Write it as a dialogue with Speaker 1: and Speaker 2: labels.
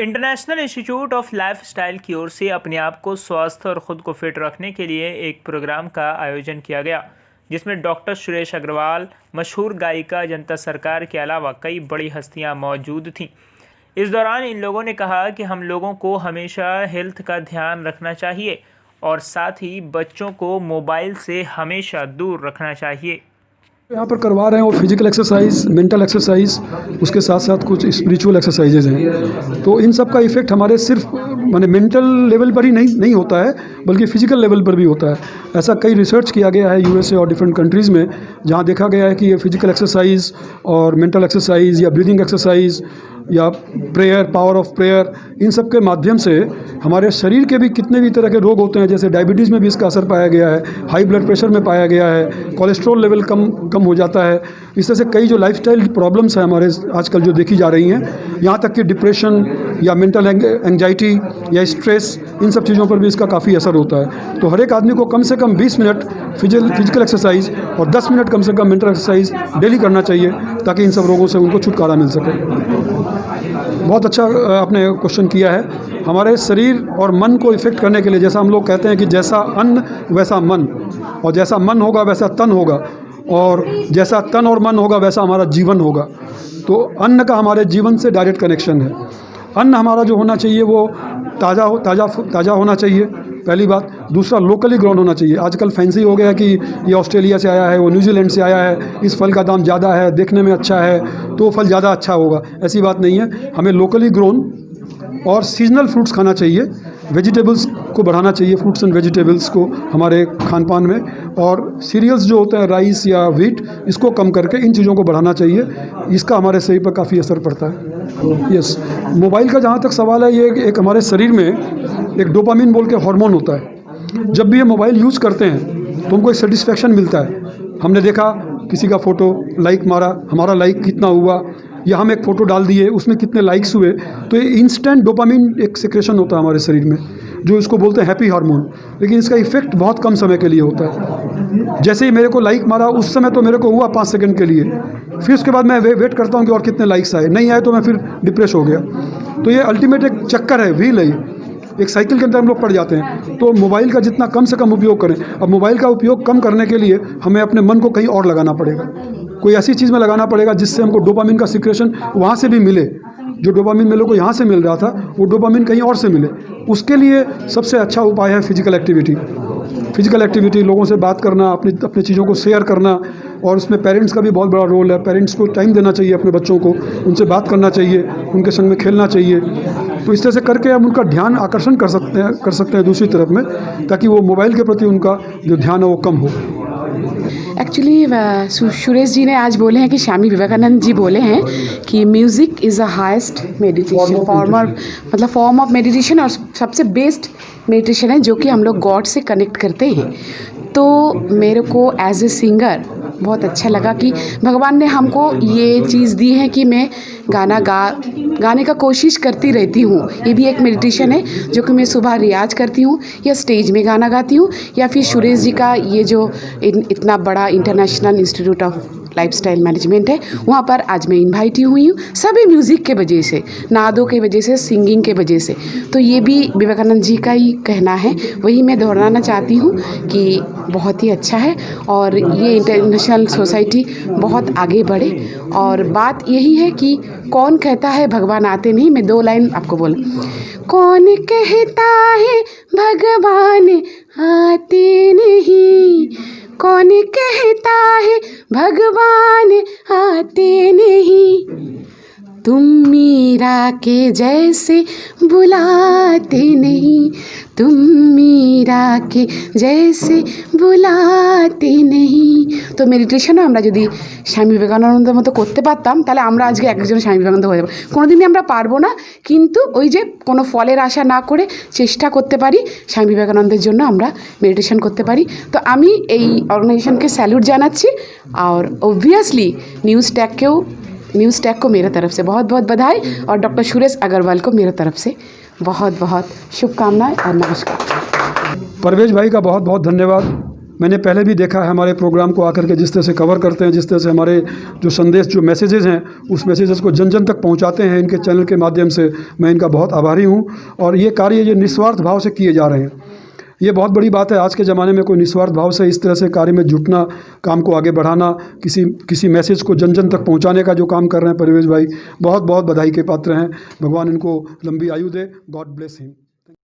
Speaker 1: International institute of lifestyle की ओर से अपने आप को स्वस्थ और ख़ुद को फिट रखने के लिए एक प्रोग्राम का आयोजन किया गया, जिसमें डॉक्टर सुरेश अग्रवाल, मशहूर गायिका जनता सरकार के अलावा कई बड़ी हस्तियां मौजूद थीं। इस दौरान इन लोगों ने कहा कि हम लोगों को हमेशा हेल्थ का ध्यान रखना चाहिए और साथ ही बच्चों को मोबाइल से हमेशा दूर रखना चाहिए।
Speaker 2: यहाँ पर करवा रहे हैं वो फिजिकल एक्सरसाइज, मेंटल एक्सरसाइज, उसके साथ साथ कुछ स्पिरिचुअल एक्सरसाइजेज हैं। तो इन सब का इफ़ेक्ट हमारे सिर्फ माने मेंटल लेवल पर ही नहीं होता है, बल्कि फ़िज़िकल लेवल पर भी होता है। ऐसा कई रिसर्च किया गया है यूएसए और डिफरेंट कंट्रीज़ में, जहाँ देखा गया है कि ये फिजिकल एक्सरसाइज और मेंटल एक्सरसाइज या ब्रीदिंग एक्सरसाइज या प्रेयर, पावर ऑफ प्रेयर, इन सब के माध्यम से हमारे शरीर के भी कितने भी तरह के रोग होते हैं, जैसे डायबिटीज़ में भी इसका असर पाया गया है, हाई ब्लड प्रेशर में पाया गया है, कोलेस्ट्रॉल लेवल कम हो जाता है। इस तरह से कई जो लाइफस्टाइल प्रॉब्लम्स हैं हमारे आजकल जो देखी जा रही हैं, यहाँ तक कि डिप्रेशन या मेंटल एंजाइटी या स्ट्रेस, इन सब चीज़ों पर भी इसका काफ़ी असर होता है। तो हर एक आदमी को कम से कम 20 मिनट फिजिकल एक्सरसाइज और 10 मिनट कम से कम मेंटल एक्सरसाइज डेली करना चाहिए, ताकि इन सब रोगों से उनको छुटकारा मिल सके। बहुत अच्छा आपने क्वेश्चन किया है। हमारे शरीर और मन को इफ़ेक्ट करने के लिए, जैसा हम लोग कहते हैं कि जैसा अन्न वैसा मन, और जैसा मन होगा वैसा तन होगा, और जैसा तन और मन होगा वैसा हमारा जीवन होगा। तो अन्न का हमारे जीवन से डायरेक्ट कनेक्शन है। अन्न हमारा जो होना चाहिए वो ताज़ा होना चाहिए, पहली बात। दूसरा, लोकली ग्रोन होना चाहिए। आजकल फैंसी हो गया है कि ये ऑस्ट्रेलिया से आया है, वो न्यूजीलैंड से आया है, इस फल का दाम ज़्यादा है, देखने में अच्छा है तो फल ज़्यादा अच्छा होगा। ऐसी बात नहीं है। हमें लोकली ग्रोन और सीजनल फ्रूट्स खाना चाहिए, वेजिटेबल्स को बढ़ाना चाहिए, फ्रूट्स एंड वेजिटेबल्स को हमारे खान पान में, और सीरियल्स जो होते हैं राइस या व्हीट, इसको कम करके इन चीज़ों को बढ़ाना चाहिए। इसका हमारे शरीर पर काफ़ी असर पड़ता है। यस, मोबाइल का जहाँ तक सवाल है, ये एक हमारे शरीर में एक डोपामिन बोल के हार्मोन होता है। जब भी ये मोबाइल यूज़ करते हैं तो हमको एक सेटिस्फेक्शन मिलता है। हमने देखा किसी का फ़ोटो लाइक मारा, हमारा लाइक कितना हुआ, या हम एक फ़ोटो डाल दिए उसमें कितने लाइक्स हुए, तो ये इंस्टेंट डोपामिन एक सिक्रेशन होता है हमारे शरीर में, जो इसको बोलते हैं हैप्पी हार्मोन। लेकिन इसका इफ़ेक्ट बहुत कम समय के लिए होता है। जैसे ही मेरे को लाइक मारा, उस समय तो मेरे को हुआ 5 सेकंड के लिए, फिर उसके बाद मैं वेट करता हूँ कि और कितने लाइक्स आए, नहीं आए तो मैं फिर डिप्रेस हो गया। तो ये अल्टीमेट एक चक्कर है, व्हील है, एक साइकिल के अंदर हम लोग पड़ जाते हैं। तो मोबाइल का जितना कम से कम उपयोग करें। अब मोबाइल का उपयोग कम करने के लिए हमें अपने मन को कहीं और लगाना पड़ेगा, कोई ऐसी चीज़ में लगाना पड़ेगा जिससे हमको डोपामिन का सिक्रेशन वहाँ से भी मिले। जो डोपामिन मेरे को यहाँ से मिल रहा था, वो डोपामिन कहीं और से मिले। उसके लिए सबसे अच्छा उपाय है फिजिकल एक्टिविटी। फिजिकल एक्टिविटी, लोगों से बात करना, अपनी चीज़ों को शेयर करना, और उसमें पेरेंट्स का भी बहुत बड़ा रोल है। पेरेंट्स को टाइम देना चाहिए अपने बच्चों को, उनसे बात करना चाहिए, उनके संग में खेलना चाहिए। तो इस तरह से करके हम उनका ध्यान आकर्षण कर सकते हैं दूसरी तरफ में, ताकि वो मोबाइल के प्रति उनका जो ध्यान है वो कम हो।
Speaker 3: एक्चुअली सुरेश जी ने आज बोले हैं कि स्वामी विवेकानंद जी बोले हैं कि music is the highest meditation form of meditation, और सबसे बेस्ट मेडिटेशन है जो कि हम लोग गॉड से कनेक्ट करते हैं। तो मेरे को एज ए सिंगर बहुत अच्छा लगा कि भगवान ने हमको ये चीज़ दी है कि मैं गाने का कोशिश करती रहती हूँ। ये भी एक मेडिटेशन है जो कि मैं सुबह रियाज करती हूँ, या स्टेज में गाना गाती हूँ, या फिर सुरेश जी का ये जो इतना बड़ा international institute of lifestyle management है, वहाँ पर आज मैं इन्वाइट हुई हूँ, सभी म्यूज़िक के वजह से, नादों के वजह से, सिंगिंग के वजह से। तो ये भी विवेकानंद जी का ही कहना है, वही मैं दोहराना चाहती हूँ कि बहुत ही अच्छा है, और ये इंटरनेशनल सोसाइटी बहुत आगे बढ़े। और बात यही है कि कौन कहता है भगवान आते नहीं, मैं 2 लाइन आपको बोलूँ। कौन कहता है भगवान आते नहीं, कौन कहता है भगवान आते नहीं, तुम मीरा के जैसे बुलाते नहीं, तुम मीरा के जैसे बुलाते नहीं। तो मेडिटेशन আমরা যদি স্বামী বিবেকানন্দের মতো করতে পারতাম, তাহলে আমরা আজকে একজন স্বামী বিবেকানন্দ হয়ে যাব। কোনোদিনই আমরা পারবো না, কিন্তু ওই যে কোনো ফলের আশা না করে চেষ্টা করতে পারি, স্বামী বিবেকানন্দের জন্য আমরা মেডিটেশন করতে পারি। তো আমি এই অর্গানাইজেশনকে স্যালুট জানাচ্ছি, और ऑब्वियसली न्यूज़ टैग को मेरे तरफ से बहुत बहुत बधाई, और डॉक्टर सुरेश अग्रवाल को मेरे तरफ से बहुत बहुत शुभकामनाएं और नमस्कार।
Speaker 2: परवेज भाई का बहुत बहुत धन्यवाद। मैंने पहले भी देखा है हमारे प्रोग्राम को आकर के जिस तरह से कवर करते हैं, जिस तरह से हमारे जो संदेश, जो मैसेजेस हैं, उस मैसेजेस को जन जन तक पहुंचाते हैं इनके चैनल के माध्यम से। मैं इनका बहुत आभारी हूं। और ये कार्य ये निस्वार्थ भाव से किए जा रहे हैं, ये बहुत बड़ी बात है। आज के ज़माने में कोई निस्वार्थ भाव से इस तरह से कार्य में जुटना, काम को आगे बढ़ाना, किसी मैसेज को जन जन तक पहुँचाने का जो काम कर रहे हैं परिवेश भाई, बहुत बहुत बधाई के पात्र हैं। भगवान इनको लंबी आयु दे। God bless him.